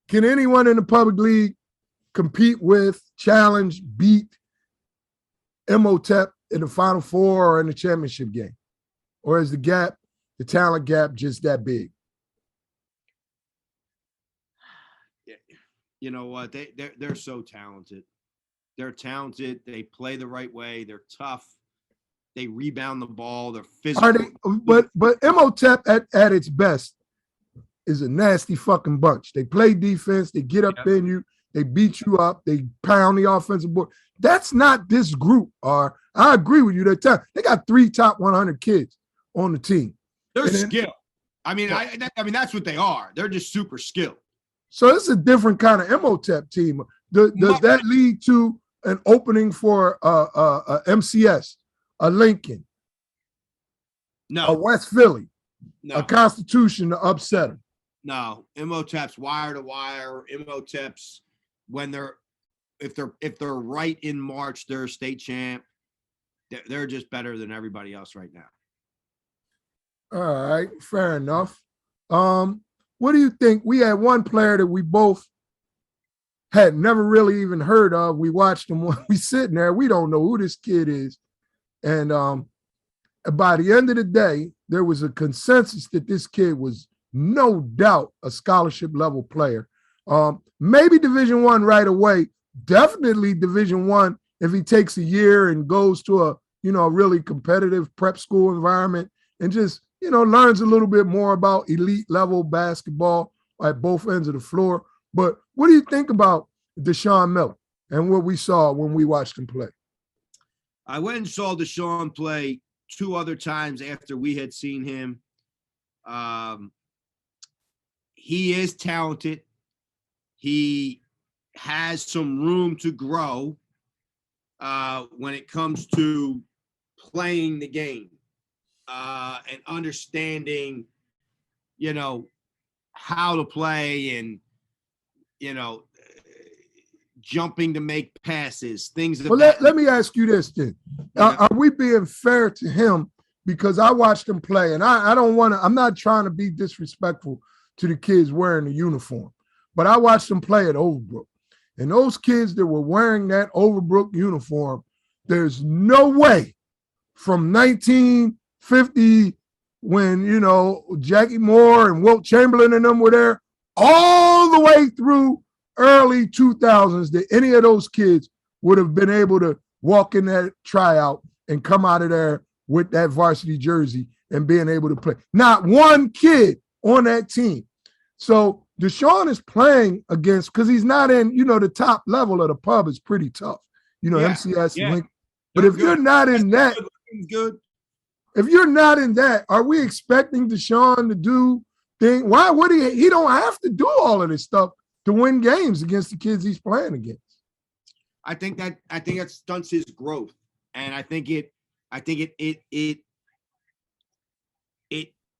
Can anyone in the public league compete with, challenge, beat Imhotep in the Final Four or in the championship game? Or is the talent gap just that big? You know what? They're so talented. They're talented. They play the right way. They're tough. They rebound the ball. They're physical. But Imhotep at its best is a nasty fucking bunch. They play defense. They get up in you. They beat you up. They pound the offensive board. That's not this group. I agree with you. They got 3 top 100 kids on the team. They're skilled. I mean, that's what they are. They're just super skilled. So it's a different kind of Imhotep team. Does that lead to an opening for a MCS, a Lincoln, a West Philly, a Constitution to upset them? No, Imhotep's wire to wire. Imhotep's if they're right in March, they're a state champ. They're just better than everybody else right now. All right, fair enough. What do you think? We had one player that we both had never really even heard of. We watched him when we sitting there. We don't know who this kid is. And by the end of the day, there was a consensus that this kid was no doubt a scholarship level player. Maybe Division I right away, definitely Division I if he takes a year and goes to a really competitive prep school environment and just, learns a little bit more about elite level basketball at both ends of the floor. But what do you think about Deshaun Miller and what we saw when we watched him play? I went and saw Deshaun play 2 other times after we had seen him. He is talented. He has some room to grow when it comes to playing the game and understanding, how to play and, jumping to make passes, things. Well, let me ask you this then. Are we being fair to him? Because I watched him play, and I'm not trying to be disrespectful to the kids wearing the uniform, but I watched them play at Overbrook. And those kids that were wearing that Overbrook uniform, there's no way from 1950 when, Jackie Moore and Wilt Chamberlain and them were there, all the way through early 2000s that any of those kids would have been able to walk in that tryout and come out of there with that varsity jersey and being able to play. Not one kid on that team. So Deshaun is playing against, because he's not in, the top level of the pub is pretty tough. MCS. Link. But if you're not in that, if you're not in that, are we expecting Deshaun to do things? Why would he don't have to do all of this stuff to win games against the kids he's playing against. I think that stunts his growth, and I think it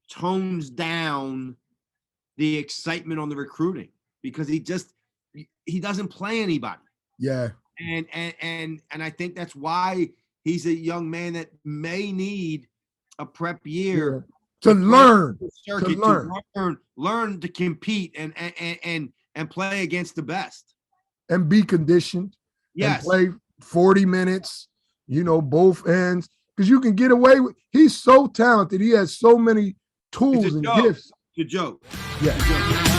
tones down the excitement on the recruiting because he doesn't play anybody. Yeah. And I think that's why he's a young man that may need a prep year to learn to compete and play against the best and be conditioned. Yes. And play 40 minutes, both ends, because you can get away with. He's so talented. He has so many tools and gifts. It's a joke. Yeah.